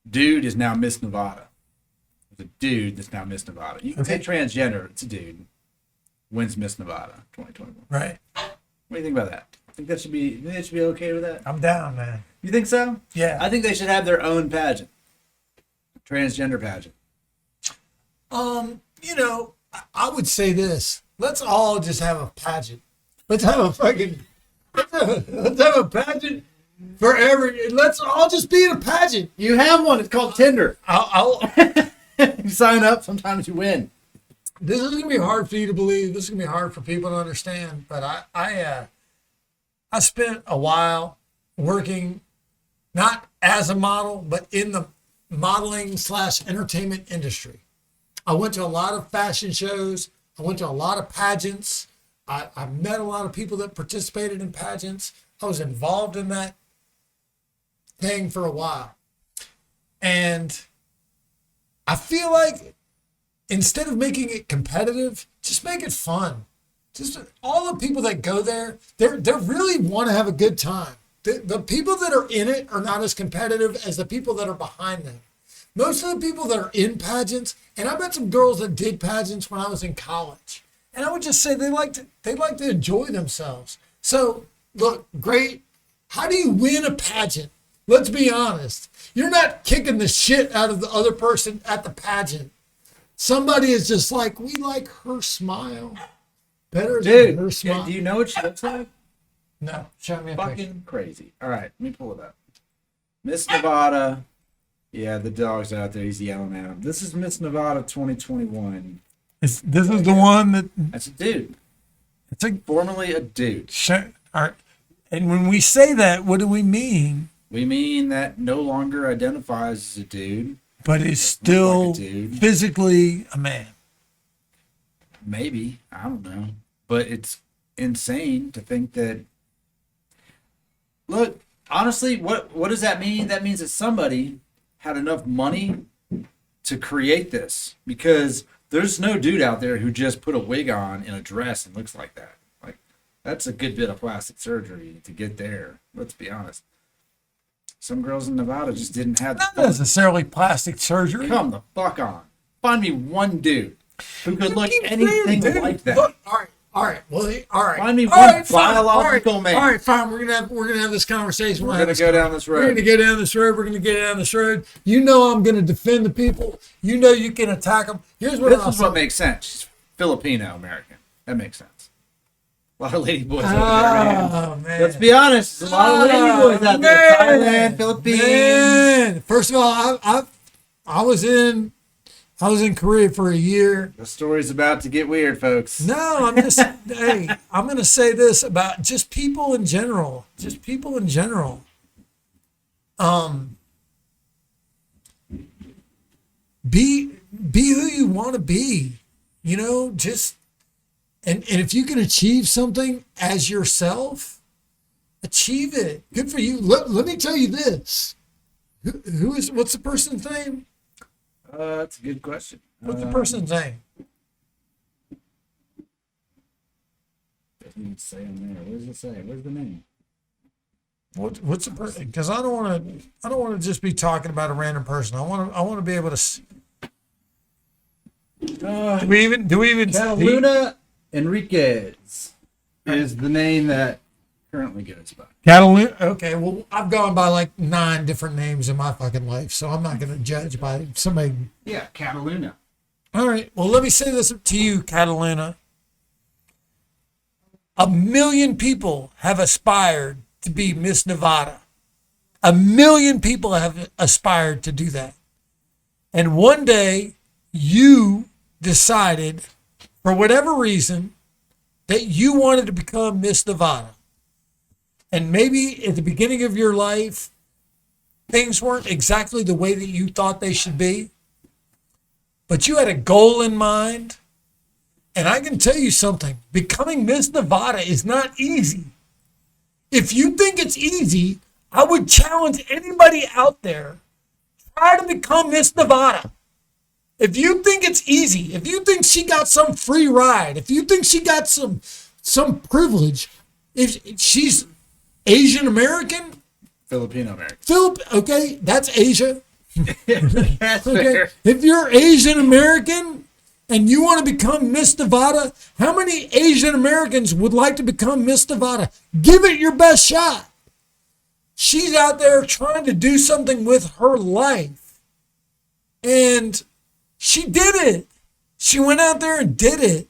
dude is now Miss Nevada. There's a dude that's now Miss Nevada. You can say transgender, it's a dude. Wins Miss Nevada 2021. Right. What do you think about that? Think that should be okay with that? I'm down, man. You think so? Yeah. I think they should have their own pageant. Transgender pageant. You know, I would say this. Let's all just have a pageant. Let's have a pageant for every. Let's all just be in a pageant. You have one. It's called Tinder. I'll You sign up. Sometimes you win. This is gonna be hard for you to believe. This is gonna be hard for people to understand. But I spent a while working, not as a model, but in the modeling / entertainment industry. I went to a lot of fashion shows. I went to a lot of pageants. I met a lot of people that participated in pageants. I was involved in that thing for a while. And I feel like instead of making it competitive, just make it fun. Just all the people that go there, they really want to have a good time. The people that are in it are not as competitive as the people that are behind them. Most of the people that are in pageants, and I met some girls that did pageants when I was in college, and I would just say they like to enjoy themselves. So look, great. How do you win a pageant? Let's be honest. You're not kicking the shit out of the other person at the pageant. Somebody is just like, we like her smile better than her smile. Do you know what she looks like? No, show me a Fucking picture. crazy. All right, let me pull it up. Miss Nevada. Yeah, the dog's out there. He's yelling at him. This is Miss Nevada 2021. This is the one that That's a dude. it's a Formerly a dude. all right. And when we say that, what do we mean? We mean that no longer identifies as a dude. But is still like a dude. physically a man. Maybe. I don't know. But it's insane to think that. Look, honestly, what does that mean? That means that somebody had enough money to create this, because there's no dude out there who just put a wig on in a dress and looks like that. Like, that's a good bit of plastic surgery to get there. Let's be honest. Some girls in Nevada just didn't have Not necessarily plastic surgery. Come the fuck on. Find me one dude who could look anything like that. Look, all right. Well, all right. Find me All one right, fine. biological man. All right, fine. We're gonna have this conversation. We're gonna go down this road. We're gonna go down this road. We're gonna get down this road. You know I'm gonna defend the people. You know you can attack them. Here's what This is what makes sense. She's Filipino American. That makes sense. A lot of lady boys over there, man. Let's be honest. There's a lot of lady boys out there. Thailand, Philippines. Man. First of all, I was in Korea for a year. The story's about to get weird, folks. No, I'm just hey, I'm going to say this about just people in general. Just people in general. Be who you want to be. You know, just and if you can achieve something as yourself, achieve it. Good for you. Let me tell you this. What's the person's name? That's a good question. What's the person's name? Doesn't even say on there. What does it say? Where's the name? What's the person? Because I don't want to just be talking about a random person. I want to be able to. Do we even? Cataluna Enriquez is the name that currently goes by. Cataluna. Okay, well, I've gone by like 9 different names in my fucking life, so I'm not going to judge by somebody. Yeah, Cataluna. All right. Well, let me say this to you, Cataluna. 1 million people have aspired to be Miss Nevada. 1 million people have aspired to do that. And one day you decided, for whatever reason, that you wanted to become Miss Nevada. And maybe at the beginning of your life, things weren't exactly the way that you thought they should be. But you had a goal in mind. And I can tell you something. Becoming Miss Nevada is not easy. If you think it's easy, I would challenge anybody out there. Try to become Miss Nevada. If you think it's easy, if you think she got some free ride, if you think she got some privilege, if she's Asian American, Filipino American. Okay, that's Asia. That's Okay, fair. if you're Asian American and you want to become Miss Nevada, how many Asian Americans would like to become Miss Nevada? Give it your best shot. She's out there trying to do something with her life. And she did it. She went out there and did it.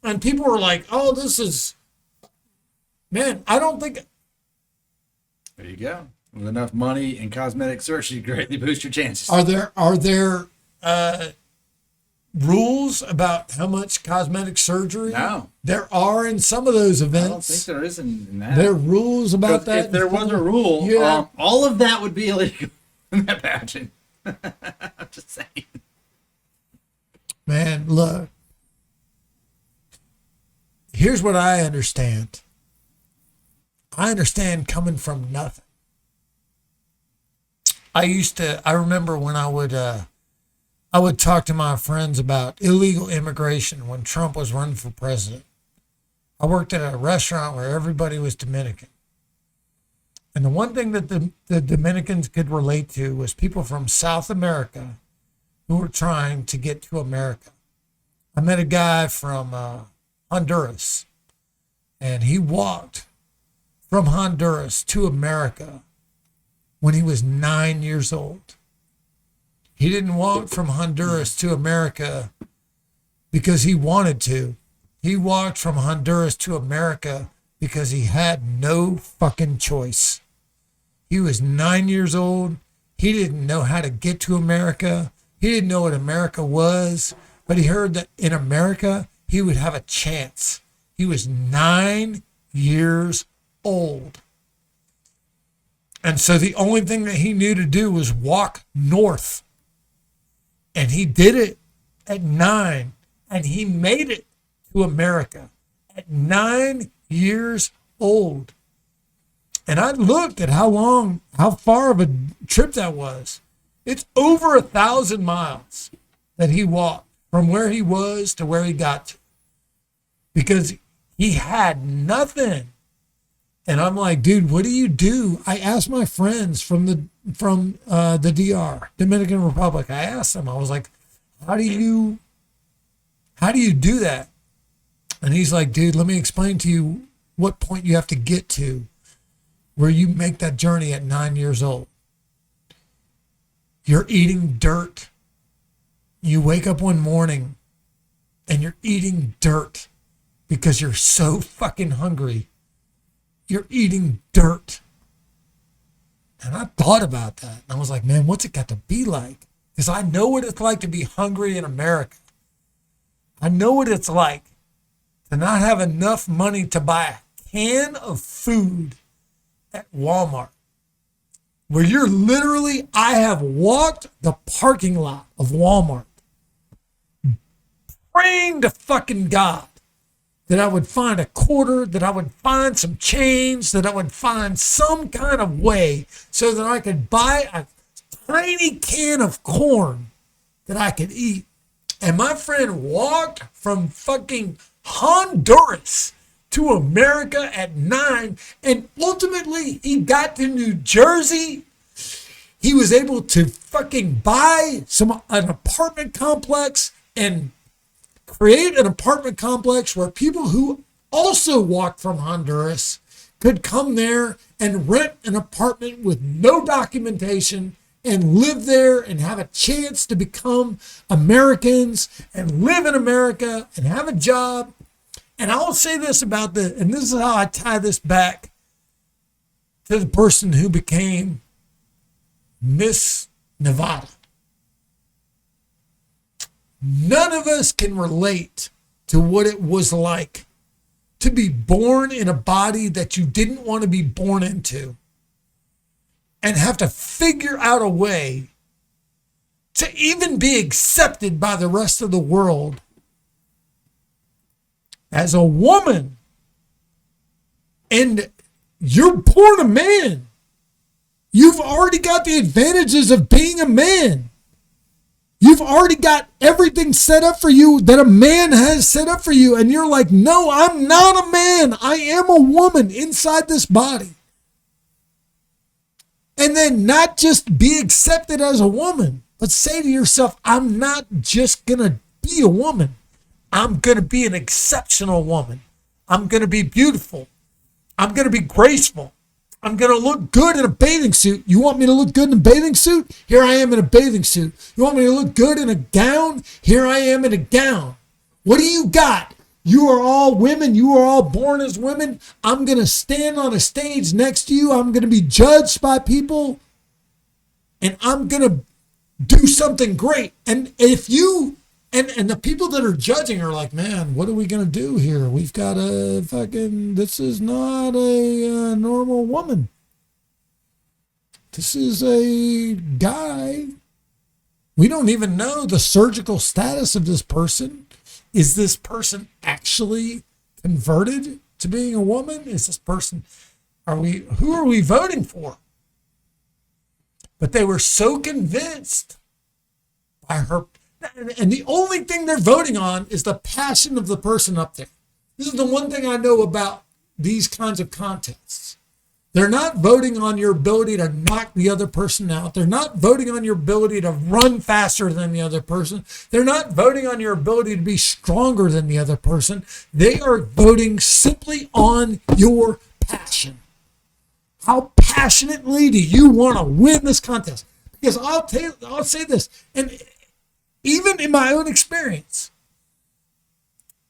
And people were like, oh, this is, man, I don't think. There you go. With enough money and cosmetic surgery, greatly boost your chances. Are there rules about how much cosmetic surgery? No. There are in some of those I don't think events. there is in that. There are rules about that. If there was a rule, Yeah. all of that would be illegal in that pageant. I'm just saying. Man, look. Here's what I understand. I understand coming from nothing. I remember when I would talk to my friends about illegal immigration when Trump was running for president. I worked at a restaurant where everybody was Dominican. And the one thing that the Dominicans could relate to was people from South America who were trying to get to America. I met a guy from Honduras, and he walked from Honduras to America when he was 9 years old. He didn't walk from Honduras to America because he wanted to. He walked from Honduras to America because he had no fucking choice. He was 9 years old. He didn't know how to get to America. He didn't know what America was, but he heard that in America, he would have a chance. He was 9 years old. And so the only thing that he knew to do was walk north. And he did it at 9. And he made it to America at 9 years old. And I looked at how far of a trip that was. It's over 1,000 miles that he walked from where he was to where he got to. Because he had nothing. And I'm like, dude, what do you do? I asked my friends from the DR, Dominican Republic. I asked them, I was like, how do you do that? And he's like, dude, let me explain to you what point you have to get to where you make that journey at 9 years old. You're eating dirt. You wake up one morning and you're eating dirt because you're so fucking hungry. You're eating dirt. And I thought about that. And I was like, man, what's it got to be like? Because I know what it's like to be hungry in America. I know what it's like to not have enough money to buy a can of food at Walmart. Where you're literally, I have walked the parking lot of Walmart praying to fucking God that I would find a quarter, that I would find some change, that I would find some kind of way so that I could buy a tiny can of corn that I could eat. And my friend walked from fucking Honduras to America at 9, and ultimately he got to New Jersey. He was able to fucking buy an apartment complex and create an apartment complex where people who also walked from Honduras could come there and rent an apartment with no documentation and live there and have a chance to become Americans and live in America and have a job. And I'll say this about and this is how I tie this back to the person who became Miss Nevada. None of us can relate to what it was like to be born in a body that you didn't want to be born into and have to figure out a way to even be accepted by the rest of the world as a woman. And you're born a man. You've already got the advantages of being a man. You've already got everything set up for you that a man has set up for you. And you're like, no, I'm not a man. I am a woman inside this body. And then not just be accepted as a woman, but say to yourself, I'm not just going to be a woman. I'm going to be an exceptional woman. I'm going to be beautiful. I'm going to be graceful. I'm going to look good in a bathing suit. You want me to look good in a bathing suit? Here I am in a bathing suit. You want me to look good in a gown? Here I am in a gown. What do you got? You are all women. You are all born as women. I'm going to stand on a stage next to you. I'm going to be judged by people. And I'm going to do something great. And if you, and the people that are judging are like, man, what are we going to do here? We've got a fucking, this is not a normal woman. This is a guy. We don't even know the surgical status of this person. Is this person actually converted to being a woman? Is this person, who are we voting for? But they were so convinced by her, and the only thing they're voting on is the passion of the person up there. This is the one thing I know about these kinds of contests. They're not voting on your ability to knock the other person out. They're not voting on your ability to run faster than the other person. They're not voting on your ability to be stronger than the other person. They are voting simply on your passion. How passionately do you want to win this contest? Because I'll say this, and even in my own experience,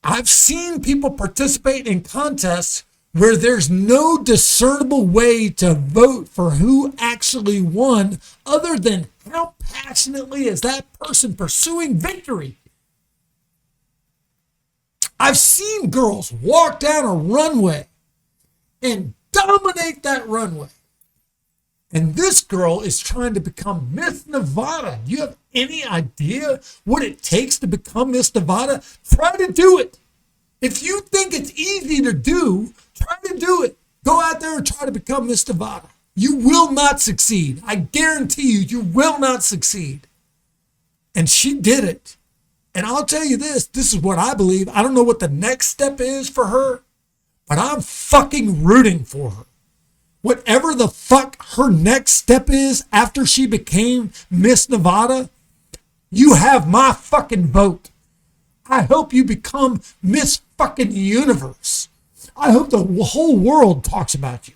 I've seen people participate in contests where there's no discernible way to vote for who actually won other than how passionately is that person pursuing victory. I've seen girls walk down a runway and dominate that runway. And this girl is trying to become Miss Nevada. Do you have any idea what it takes to become Miss Nevada? Try to do it. If you think it's easy to do, try to do it. Go out there and try to become Miss Nevada. You will not succeed. I guarantee you, you will not succeed. And she did it. And I'll tell you this is what I believe. I don't know what the next step is for her, but I'm fucking rooting for her. Whatever the fuck her next step is after she became Miss Nevada, you have my fucking vote. I hope you become Miss fucking Universe. I hope the whole world talks about you.